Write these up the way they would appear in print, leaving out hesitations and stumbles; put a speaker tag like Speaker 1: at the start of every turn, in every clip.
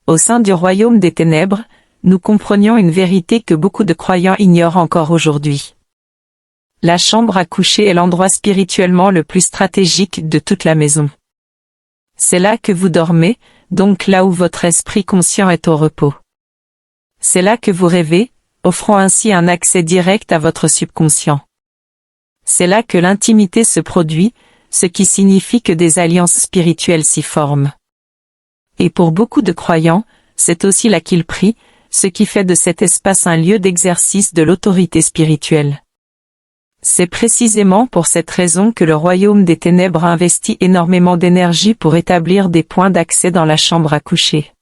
Speaker 1: au sein du royaume des ténèbres, nous comprenions une vérité que beaucoup de croyants ignorent encore aujourd'hui. La chambre à coucher est l'endroit spirituellement le plus stratégique de toute la maison. C'est là que vous dormez, donc là où votre esprit conscient est au repos. C'est là que vous rêvez, offrant ainsi un accès direct à votre subconscient. C'est là que l'intimité se produit, ce qui signifie que des alliances spirituelles s'y forment. Et pour beaucoup de croyants, c'est aussi là qu'ils prient, ce qui fait de cet espace un lieu d'exercice de l'autorité spirituelle. C'est précisément pour cette raison que le royaume des ténèbres investit énormément d'énergie pour établir des points d'accès dans la chambre à coucher.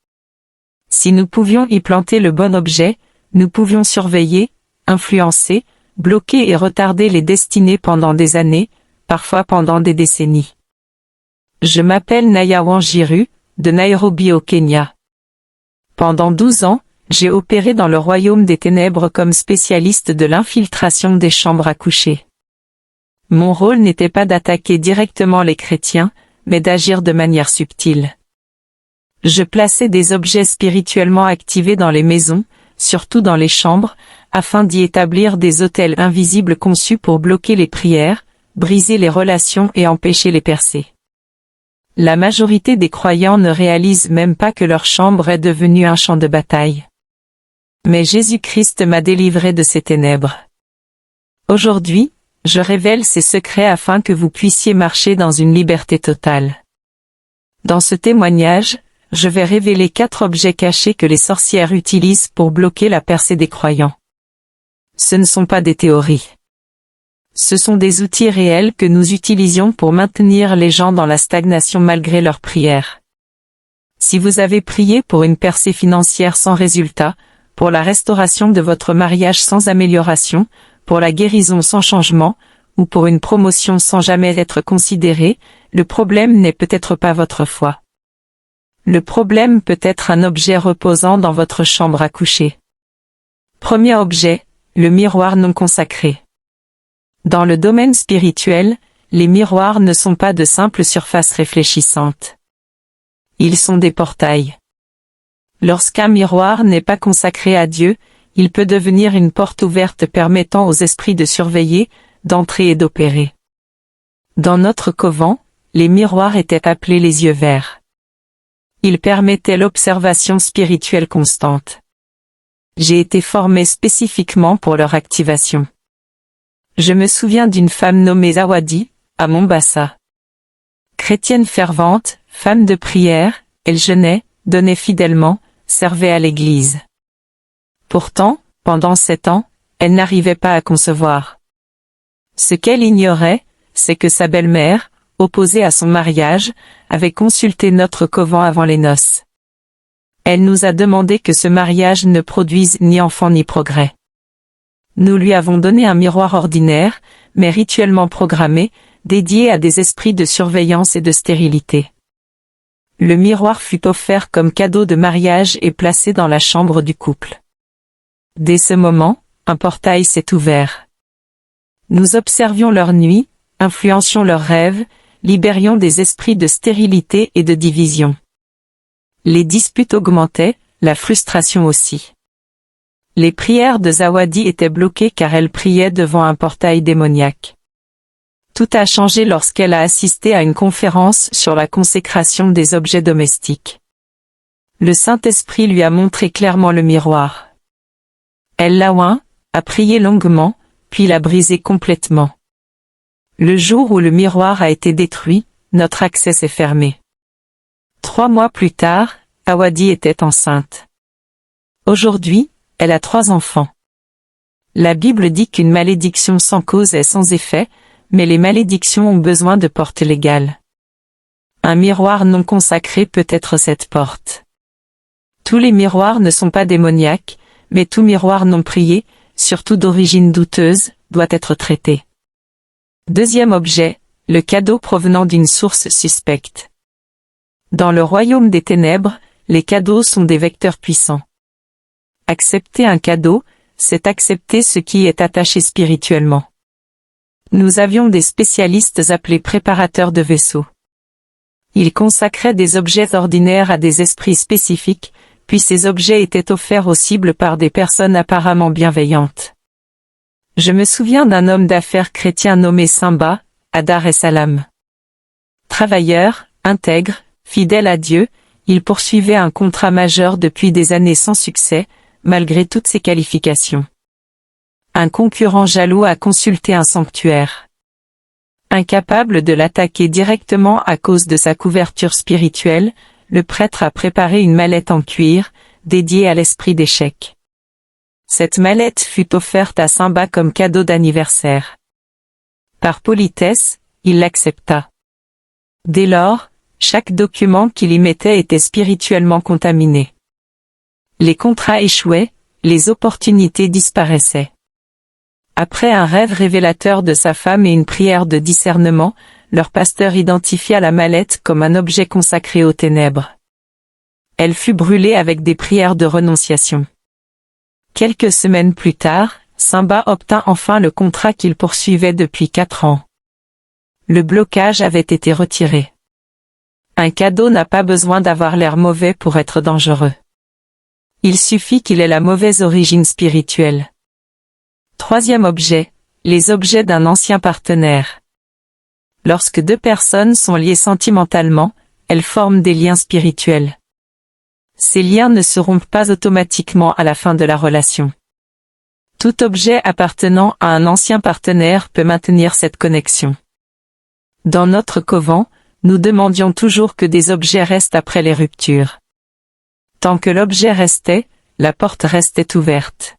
Speaker 1: Si nous pouvions y planter le bon objet, nous pouvions surveiller, influencer, bloquer et retarder les destinées pendant des années, parfois pendant des décennies. Je m'appelle Naya Wanjiru, de Nairobi au Kenya. Pendant 12 ans, j'ai opéré dans le royaume des ténèbres comme spécialiste de l'infiltration des chambres à coucher. Mon rôle n'était pas d'attaquer directement les chrétiens, mais d'agir de manière subtile. Je plaçais des objets spirituellement activés dans les maisons, surtout dans les chambres, afin d'y établir des autels invisibles conçus pour bloquer les prières, briser les relations et empêcher les percées. La majorité des croyants ne réalisent même pas que leur chambre est devenue un champ de bataille. Mais Jésus-Christ m'a délivré de ces ténèbres. Aujourd'hui, je révèle ces secrets afin que vous puissiez marcher dans une liberté totale. Dans ce témoignage, je vais révéler 4 objets cachés que les sorcières utilisent pour bloquer la percée des croyants. Ce ne sont pas des théories. Ce sont des outils réels que nous utilisions pour maintenir les gens dans la stagnation malgré leurs prières. Si vous avez prié pour une percée financière sans résultat, pour la restauration de votre mariage sans amélioration, pour la guérison sans changement, ou pour une promotion sans jamais être considérée, le problème n'est peut-être pas votre foi. Le problème peut être un objet reposant dans votre chambre à coucher. Premier objet, le miroir non consacré. Dans le domaine spirituel, les miroirs ne sont pas de simples surfaces réfléchissantes. Ils sont des portails. Lorsqu'un miroir n'est pas consacré à Dieu, il peut devenir une porte ouverte permettant aux esprits de surveiller, d'entrer et d'opérer. Dans notre couvent, les miroirs étaient appelés les yeux verts. Ils permettaient l'observation spirituelle constante. J'ai été formé spécifiquement pour leur activation. Je me souviens d'une femme nommée Zawadi, à Mombasa. Chrétienne fervente, femme de prière, elle jeûnait, donnait fidèlement, servait à l'église. Pourtant, pendant 7 ans, elle n'arrivait pas à concevoir. Ce qu'elle ignorait, c'est que sa belle-mère, opposée à son mariage, avait consulté notre couvent avant les noces. Elle nous a demandé que ce mariage ne produise ni enfant ni progrès. Nous lui avons donné un miroir ordinaire, mais rituellement programmé, dédié à des esprits de surveillance et de stérilité. Le miroir fut offert comme cadeau de mariage et placé dans la chambre du couple. Dès ce moment, un portail s'est ouvert. Nous observions leur nuit, influencions leurs rêves, libérions des esprits de stérilité et de division. Les disputes augmentaient, la frustration aussi. Les prières de Zawadi étaient bloquées car elle priait devant un portail démoniaque. Tout a changé lorsqu'elle a assisté à une conférence sur la consécration des objets domestiques. Le Saint-Esprit lui a montré clairement le miroir. Elle l'a oint, a prié longuement, puis l'a brisé complètement. Le jour où le miroir a été détruit, notre accès s'est fermé. 3 mois plus tard, Zawadi était enceinte. Aujourd'hui, elle a 3 enfants. La Bible dit qu'une malédiction sans cause est sans effet, mais les malédictions ont besoin de portes légales. Un miroir non consacré peut être cette porte. Tous les miroirs ne sont pas démoniaques, mais tout miroir non prié, surtout d'origine douteuse, doit être traité. Deuxième objet, le cadeau provenant d'une source suspecte. Dans le royaume des ténèbres, les cadeaux sont des vecteurs puissants. Accepter un cadeau, c'est accepter ce qui est attaché spirituellement. Nous avions des spécialistes appelés préparateurs de vaisseaux. Ils consacraient des objets ordinaires à des esprits spécifiques, puis ces objets étaient offerts aux cibles par des personnes apparemment bienveillantes. Je me souviens d'un homme d'affaires chrétien nommé Simba, à Dar es Salaam. Travailleur, intègre, fidèle à Dieu, il poursuivait un contrat majeur depuis des années sans succès, malgré toutes ses qualifications. Un concurrent jaloux a consulté un sanctuaire. Incapable de l'attaquer directement à cause de sa couverture spirituelle, le prêtre a préparé une mallette en cuir, dédiée à l'esprit d'échec. Cette mallette fut offerte à Simba comme cadeau d'anniversaire. Par politesse, il l'accepta. Dès lors, chaque document qu'il y mettait était spirituellement contaminé. Les contrats échouaient, les opportunités disparaissaient. Après un rêve révélateur de sa femme et une prière de discernement, leur pasteur identifia la mallette comme un objet consacré aux ténèbres. Elle fut brûlée avec des prières de renonciation. Quelques semaines plus tard, Simba obtint enfin le contrat qu'il poursuivait depuis 4 ans. Le blocage avait été retiré. Un cadeau n'a pas besoin d'avoir l'air mauvais pour être dangereux. Il suffit qu'il ait la mauvaise origine spirituelle. Troisième objet, les objets d'un ancien partenaire. Lorsque deux personnes sont liées sentimentalement, elles forment des liens spirituels. Ces liens ne se rompent pas automatiquement à la fin de la relation. Tout objet appartenant à un ancien partenaire peut maintenir cette connexion. Dans notre couvent, nous demandions toujours que des objets restent après les ruptures. Tant que l'objet restait, la porte restait ouverte.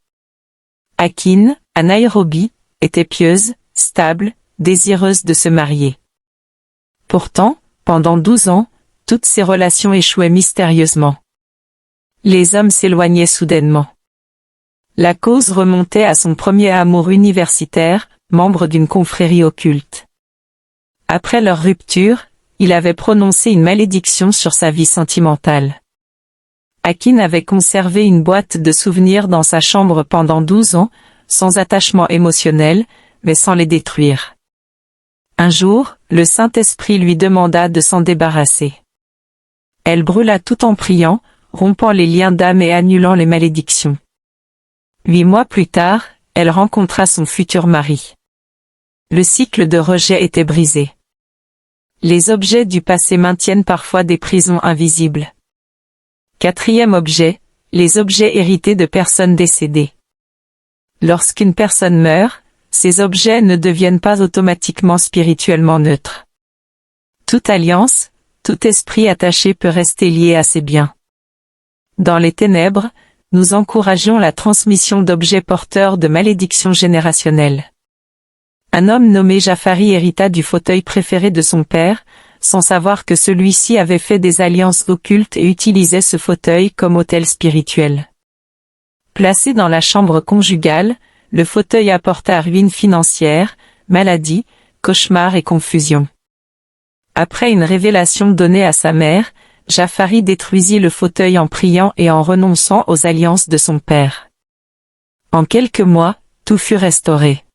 Speaker 1: Akin, à Nairobi, était pieuse, stable, désireuse de se marier. Pourtant, pendant 12 ans, toutes ses relations échouaient mystérieusement. Les hommes s'éloignaient soudainement. La cause remontait à son premier amour universitaire, membre d'une confrérie occulte. Après leur rupture, il avait prononcé une malédiction sur sa vie sentimentale. Akin avait conservé une boîte de souvenirs dans sa chambre pendant 12 ans, sans attachement émotionnel, mais sans les détruire. Un jour, le Saint-Esprit lui demanda de s'en débarrasser. Elle brûla tout en priant, rompant les liens d'âme et annulant les malédictions. 8 mois plus tard, elle rencontra son futur mari. Le cycle de rejet était brisé. Les objets du passé maintiennent parfois des prisons invisibles. Quatrième objet, les objets hérités de personnes décédées. Lorsqu'une personne meurt, ces objets ne deviennent pas automatiquement spirituellement neutres. Toute alliance, tout esprit attaché peut rester lié à ses biens. Dans les ténèbres, nous encourageons la transmission d'objets porteurs de malédictions générationnelles. Un homme nommé Jafari hérita du fauteuil préféré de son père, sans savoir que celui-ci avait fait des alliances occultes et utilisait ce fauteuil comme autel spirituel. Placé dans la chambre conjugale, le fauteuil apporta ruine financière, maladie, cauchemars et confusion. Après une révélation donnée à sa mère, Jafari détruisit le fauteuil en priant et en renonçant aux alliances de son père. En quelques mois, tout fut restauré.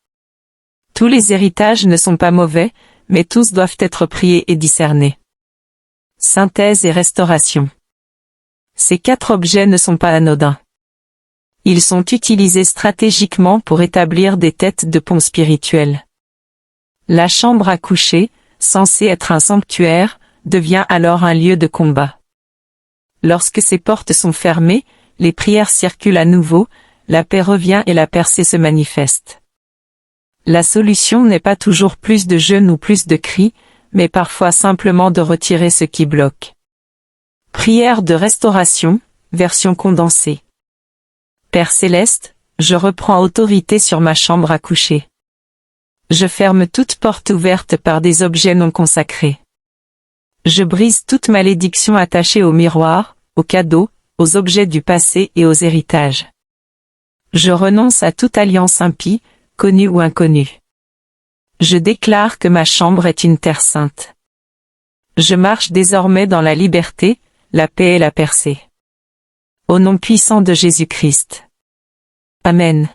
Speaker 1: Tous les héritages ne sont pas mauvais, mais tous doivent être priés et discernés. Synthèse et restauration. Ces 4 objets ne sont pas anodins. Ils sont utilisés stratégiquement pour établir des têtes de pont spirituels. La chambre à coucher, censée être un sanctuaire, devient alors un lieu de combat. Lorsque ces portes sont fermées, les prières circulent à nouveau, la paix revient et la percée se manifeste. La solution n'est pas toujours plus de jeûne ou plus de cris, mais parfois simplement de retirer ce qui bloque. Prière de restauration, version condensée. Père céleste, je reprends autorité sur ma chambre à coucher. Je ferme toute porte ouverte par des objets non consacrés. Je brise toute malédiction attachée aux miroirs, aux cadeaux, aux objets du passé et aux héritages. Je renonce à toute alliance impie, connue ou inconnue. Je déclare que ma chambre est une terre sainte. Je marche désormais dans la liberté, la paix et la percée. Au nom puissant de Jésus-Christ. Amen.